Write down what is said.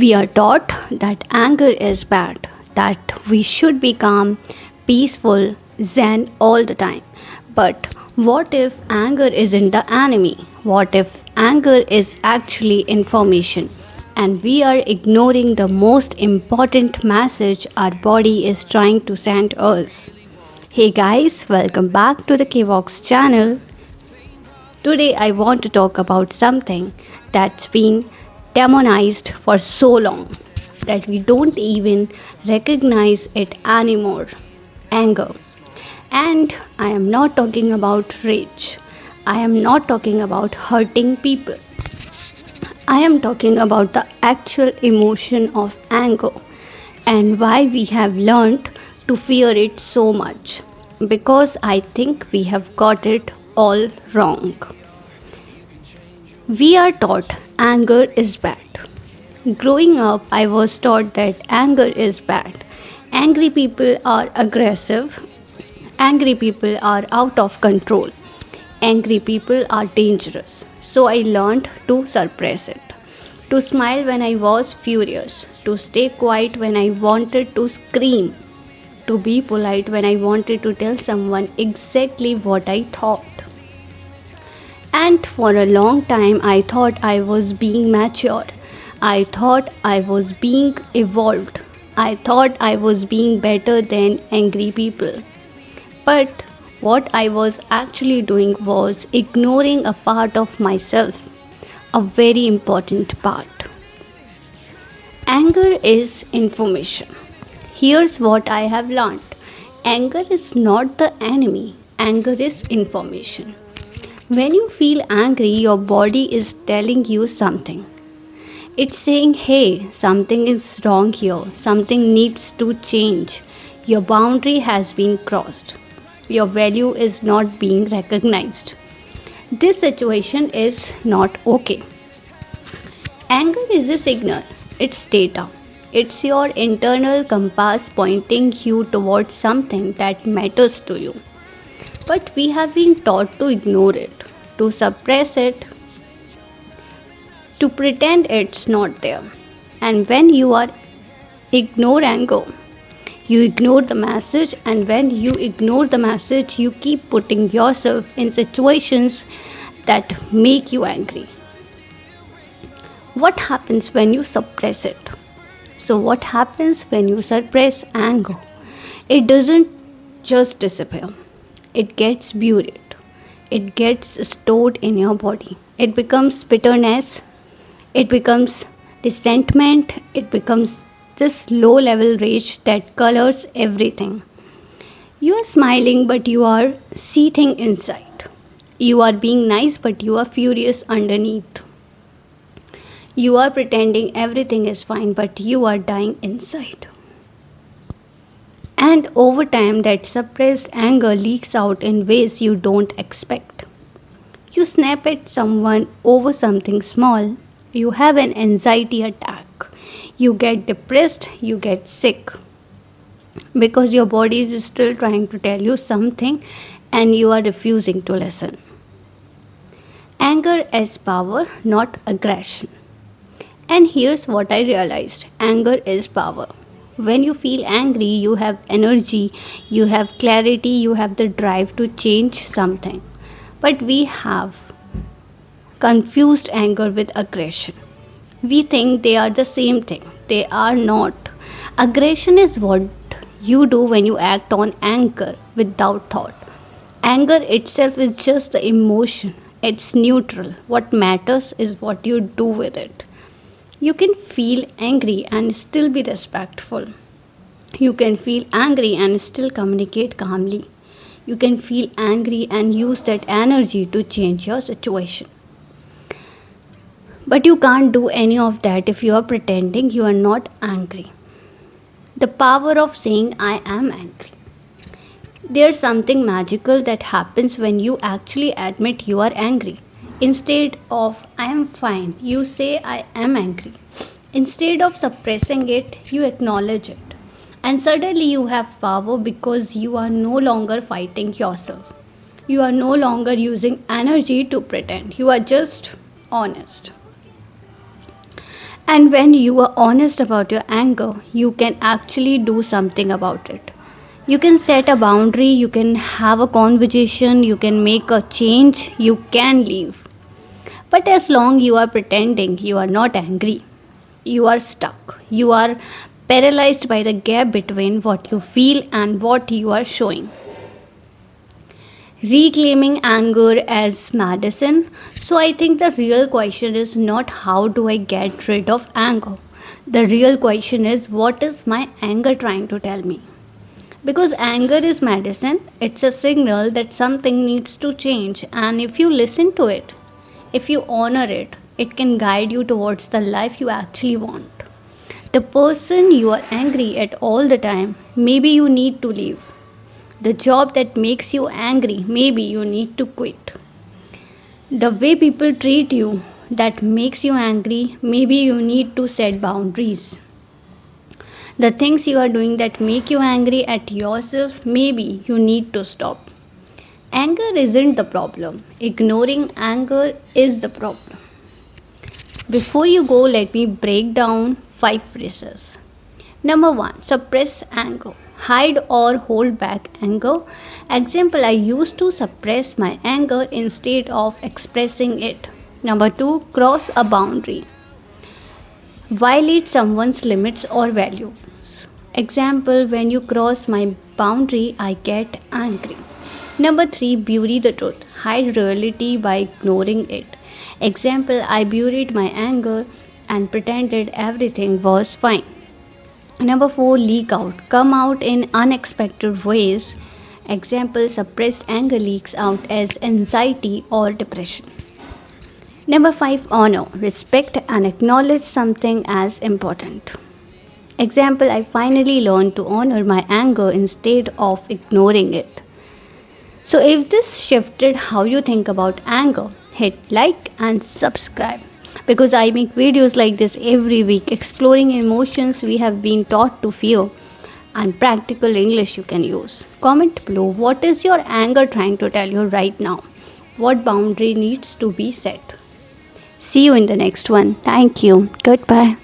We are taught that anger is bad, that we should be calm, peaceful, zen all the time. But what if anger isn't the enemy? What if anger is actually information? And we are ignoring the most important message our body is trying to send us. Hey guys, welcome back to the KVox channel. Today I want to talk about something that's been demonized for so long that we don't even recognize it anymore. Anger. And I am not talking about rage. I am not talking about hurting people. I am talking about the actual emotion of anger and why we have learned to fear it so much. Because I think we have got it all wrong. We are taught anger is bad. Growing up, I was taught that anger is bad. Angry people are aggressive. Angry people are out of control. Angry people are dangerous. So I learned to suppress it. To smile when I was furious. To stay quiet when I wanted to scream. To be polite when I wanted to tell someone exactly what I thought. And for a long time, I thought I was being mature. I thought I was being evolved. I thought I was being better than angry people. But what I was actually doing was ignoring a part of myself, a very important part. Anger is information. Here's what I have learned: anger is not the enemy, anger is information. When you feel angry, your body is telling you something. It's saying, hey, something is wrong here, something needs to change. Your boundary has been crossed. Your value is not being recognized. This situation is not okay. Anger is a signal, it's data. It's your internal compass pointing you towards something that matters to you. But we have been taught to ignore it, to suppress it, to pretend it's not there. And when you are ignore anger, you ignore the message, and when you ignore the message, you keep putting yourself in situations that make you angry. What happens when you suppress it? So, what happens when you suppress anger? It doesn't just disappear, it gets buried, it gets stored in your body. It becomes bitterness, it becomes resentment, it becomes this low level rage that colors everything. You are smiling, but you are seething inside. You are being nice, but you are furious underneath. You are pretending everything is fine, but you are dying inside. And over time, that suppressed anger leaks out in ways you don't expect. You snap at someone over something small. You have an anxiety attack. You get depressed. You get sick. Because your body is still trying to tell you something and you are refusing to listen. Anger is power, not aggression. And here's what I realized: anger is power. When you feel angry, you have energy, you have clarity, you have the drive to change something. But we have confused anger with aggression. We think they are the same thing. They are not. Aggression is what you do when you act on anger without thought. Anger itself is just the emotion, it's neutral. What matters is what you do with it. You can feel angry and still be respectful. You can feel angry and still communicate calmly. You can feel angry and use that energy to change your situation. But you can't do any of that if you are pretending you are not angry. The power of saying, I am angry. There's something magical that happens when you actually admit you are angry. Instead of I am fine, you say I am angry. Instead of suppressing it, you acknowledge it. And suddenly you have power because you are no longer fighting yourself. You are no longer using energy to pretend. You are just honest. And when you are honest about your anger, you can actually do something about it. You can set a boundary, you can have a conversation, you can make a change, you can leave. But as long you are pretending you are not angry, you are stuck. You are paralyzed by the gap between what you feel and what you are showing. Reclaiming anger as medicine. So I think the real question is not how do I get rid of anger. The real question is what is my anger trying to tell me? Because anger is medicine, it's a signal that something needs to change, and if you listen to it, if you honor it, it can guide you towards the life you actually want. The person you are angry at all the time, maybe you need to leave. The job that makes you angry, maybe you need to quit. The way people treat you that makes you angry, maybe you need to set boundaries. The things you are doing that make you angry at yourself, maybe you need to stop. Anger isn't the problem, ignoring anger is the problem. Before you go, let me break down 5 phrases. Number 1, suppress anger. Hide or hold back anger. Example, I used to suppress my anger instead of expressing it. Number 2, cross a boundary. Violate someone's limits or values. Example, when you cross my boundary, I get angry. Number 3, bury the truth. Hide reality by ignoring it. Example, I buried my anger and pretended everything was fine. Number 4, leak out. Come out in unexpected ways. Example, suppressed anger leaks out as anxiety or depression. Number 5, honor. Respect and acknowledge something as important. Example, I finally learned to honor my anger instead of ignoring it. So if this shifted how you think about anger, hit like and subscribe, because I make videos like this every week exploring emotions we have been taught to fear and practical English you can use. Comment below, what is your anger trying to tell you right now? What boundary needs to be set? See you in the next one. Thank you. Goodbye.